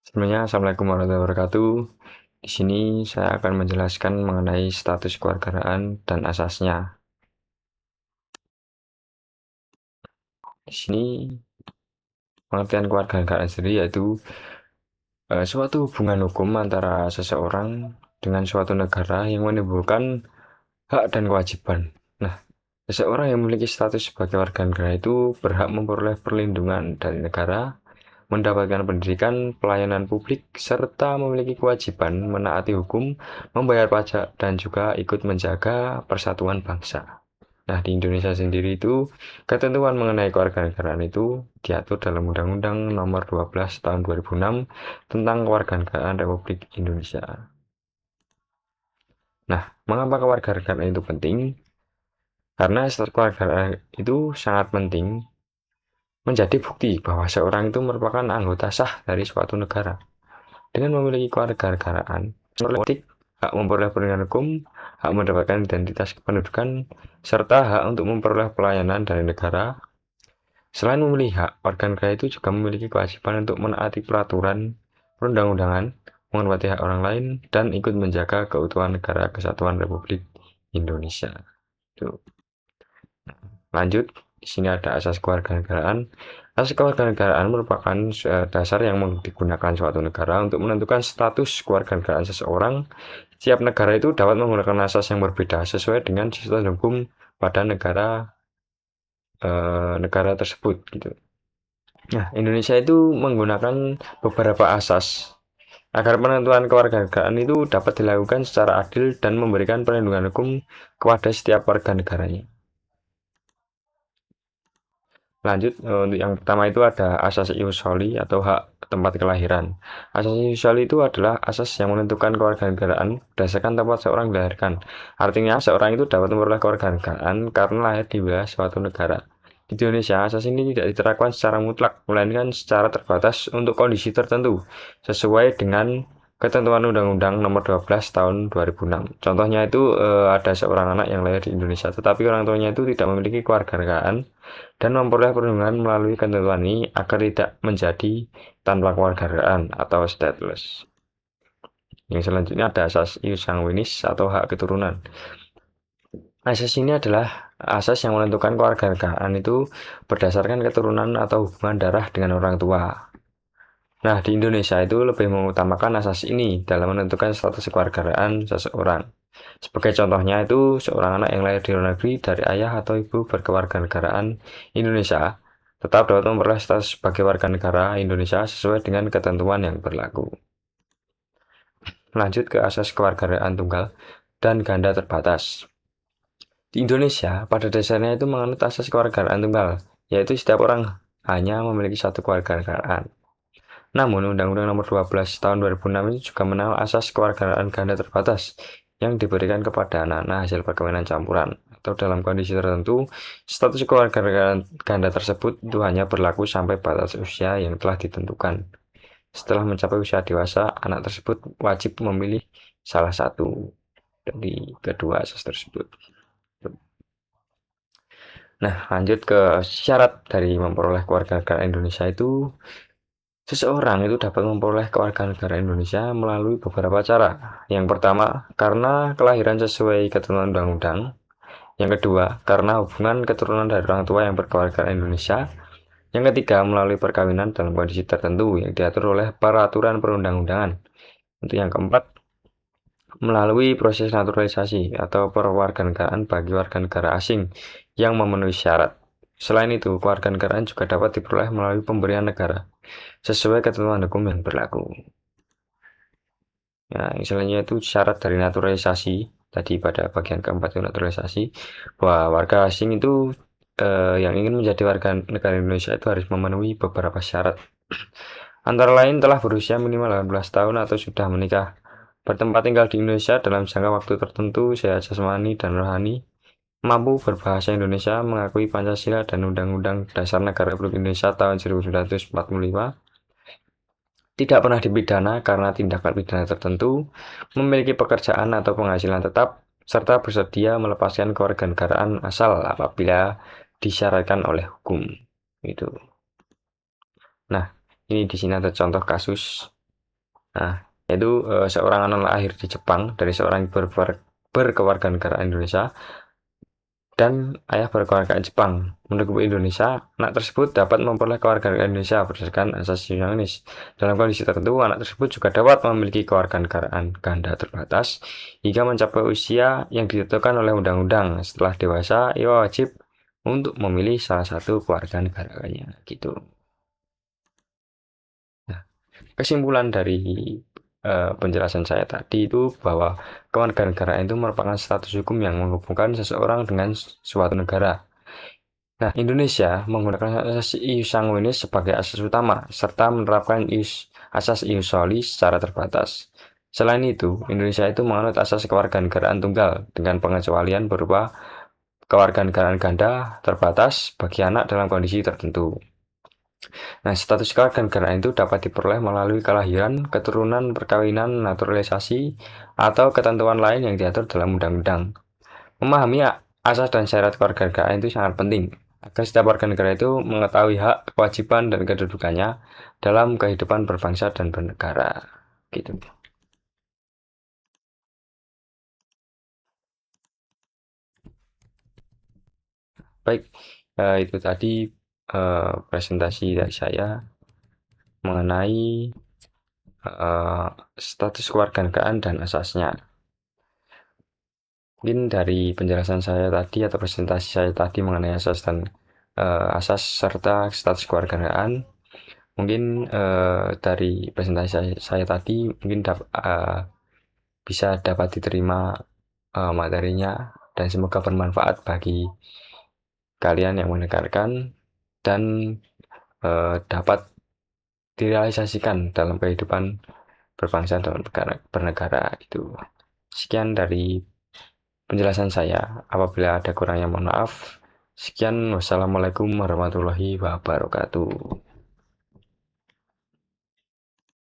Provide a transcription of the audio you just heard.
Sebenarnya, Assalamualaikum warahmatullahi wabarakatuh. Di sini saya akan menjelaskan mengenai status kewarganegaraan dan asasnya. Di sini pengertian kewarganegaraan sendiri yaitu suatu hubungan hukum antara seseorang dengan suatu negara yang menimbulkan hak dan kewajiban. Nah, seseorang yang memiliki status sebagai warga negara itu berhak memperoleh perlindungan dari negara, mendapatkan pendidikan, pelayanan publik, serta memiliki kewajiban menaati hukum, membayar pajak, dan juga ikut menjaga persatuan bangsa. Nah, di Indonesia sendiri itu, ketentuan mengenai kewarganegaraan itu diatur dalam Undang-Undang Nomor 12 Tahun 2006 tentang Kewarganegaraan Republik Indonesia. Nah, mengapa kewarganegaraan itu penting? Karena status kewarganegaraan itu sangat penting menjadi bukti bahwa seorang itu merupakan anggota sah dari suatu negara. Dengan memiliki kewarganegaraan, politik, hak memperoleh perlindungan hukum, hak mendapatkan identitas kependudukan, serta hak untuk memperoleh pelayanan dari negara. Selain memiliki hak, warga negara itu juga memiliki kewajiban untuk menaati peraturan perundang-undangan, menghormati hak orang lain, dan ikut menjaga keutuhan negara kesatuan Republik Indonesia. Tuh. Lanjut, di sini ada asas kewarganegaraan. Asas kewarganegaraan merupakan dasar yang digunakan suatu negara untuk menentukan status kewarganegaraan seseorang. Setiap negara itu dapat menggunakan asas yang berbeda sesuai dengan sistem hukum pada negara tersebut gitu. Nah, Indonesia itu menggunakan beberapa asas agar penentuan kewarganegaraan itu dapat dilakukan secara adil dan memberikan perlindungan hukum kepada setiap warga negaranya. Lanjut, untuk yang pertama itu ada asas ius soli atau hak tempat kelahiran. Asas ius soli itu adalah asas yang menentukan kewarganegaraan berdasarkan tempat seorang dilahirkan. Artinya, seorang itu dapat memperoleh kewarganegaraan karena lahir di wilayah suatu negara. Di Indonesia, asas ini tidak diterapkan secara mutlak, melainkan secara terbatas untuk kondisi tertentu, sesuai dengan ketentuan Undang-Undang Nomor 12 Tahun 2006. Contohnya itu ada seorang anak yang lahir di Indonesia, tetapi orang tuanya itu tidak memiliki kewarganegaraan dan memperoleh perlindungan melalui ketentuan ini agar tidak menjadi tanpa kewarganegaraan atau stateless. Yang selanjutnya ada asas ius sanguinis atau hak keturunan. Asas ini adalah asas yang menentukan kewarganegaraan itu berdasarkan keturunan atau hubungan darah dengan orang tua. Nah, di Indonesia itu lebih mengutamakan asas ini dalam menentukan status kewarganegaraan seseorang. Sebagai contohnya itu, seorang anak yang lahir di luar negeri dari ayah atau ibu berkewarganegaraan Indonesia tetap dapat memperoleh status sebagai warga negara Indonesia sesuai dengan ketentuan yang berlaku. Lanjut ke asas kewarganegaraan tunggal dan ganda terbatas. Di Indonesia, pada dasarnya itu menganut asas kewarganegaraan tunggal, yaitu setiap orang hanya memiliki satu kewarganegaraan. Namun, Undang-Undang Nomor 12 Tahun 2006 itu juga mengenal asas kewarganegaraan ganda terbatas yang diberikan kepada anak-anak hasil perkawinan campuran atau dalam kondisi tertentu, status kewarganegaraan ganda tersebut itu hanya berlaku sampai batas usia yang telah ditentukan. Setelah mencapai usia dewasa, anak tersebut wajib memilih salah satu dari kedua asas tersebut. Nah, lanjut ke syarat dari memperoleh kewarganegaraan Indonesia itu. Seseorang itu dapat memperoleh kewarganegaraan Indonesia melalui beberapa cara. Yang pertama, karena kelahiran sesuai ketentuan undang-undang. Yang kedua, karena hubungan keturunan dari orang tua yang berkewarganegaraan Indonesia. Yang ketiga, melalui perkawinan dalam kondisi tertentu yang diatur oleh peraturan perundang-undangan. Untuk yang keempat, melalui proses naturalisasi atau perwarganegaraan bagi warga negara asing yang memenuhi syarat. Selain itu, kewarganegaraan juga dapat diperoleh melalui pemberian negara sesuai ketentuan hukum yang berlaku. Nah, misalnya itu syarat dari naturalisasi tadi pada bagian keempat itu naturalisasi bahwa warga asing itu yang ingin menjadi warga negara Indonesia itu harus memenuhi beberapa syarat. Antara lain telah berusia minimal 18 tahun atau sudah menikah, bertempat tinggal di Indonesia dalam jangka waktu tertentu, sehat jasmani dan rohani, mampu berbahasa Indonesia, mengakui Pancasila dan Undang-Undang Dasar Negara Republik Indonesia tahun 1945, tidak pernah dipidana karena tindakan pidana tertentu, memiliki pekerjaan atau penghasilan tetap, serta bersedia melepaskan kewarganegaraan asal apabila disyaratkan oleh hukum. Gitu. Nah, ini di sini ada contoh kasus Nah, itu seorang anak lahir di Jepang dari seorang berkewarganegaraan Indonesia dan ayah berkewarganegaraan Jepang. Menurut Indonesia, anak tersebut dapat memperoleh kewarganegaraan Indonesia berdasarkan asas Yunanis. Dalam kondisi tertentu, anak tersebut juga dapat memiliki kewarganegaraan ganda terbatas hingga mencapai usia yang ditentukan oleh undang-undang. Setelah dewasa, ia wajib untuk memilih salah satu kewarganegaraannya, gitu. Nah, kesimpulan dari penjelasan saya tadi itu bahwa kewarganegaraan itu merupakan status hukum yang menghubungkan seseorang dengan suatu negara. Nah, Indonesia menggunakan asas ius sanguinis sebagai asas utama serta menerapkan asas ius soli secara terbatas. Selain itu, Indonesia itu menganut asas kewarganegaraan tunggal dengan pengecualian berupa kewarganegaraan ganda terbatas bagi anak dalam kondisi tertentu. Nah, status kewarganegaraan itu dapat diperoleh melalui kelahiran, keturunan, perkawinan, naturalisasi, atau ketentuan lain yang diatur dalam undang-undang. Memahami asas dan syarat kewarganegaraan itu sangat penting, agar setiap warga negara itu mengetahui hak, kewajiban, dan kedudukannya dalam kehidupan berbangsa dan bernegara. Gitu. Baik, itu tadi presentasi dari saya mengenai status kewarganegaraan dan asasnya. Mungkin dari penjelasan saya tadi atau presentasi saya tadi mengenai asas dan asas serta status kewarganegaraan, mungkin dari presentasi saya tadi mungkin bisa dapat diterima materinya dan semoga bermanfaat bagi kalian yang mendengarkan dan dapat direalisasikan dalam kehidupan berbangsa dan bernegara itu. Sekian dari penjelasan saya. Apabila ada kurangnya mohon maaf. Sekian, wassalamualaikum warahmatullahi wabarakatuh.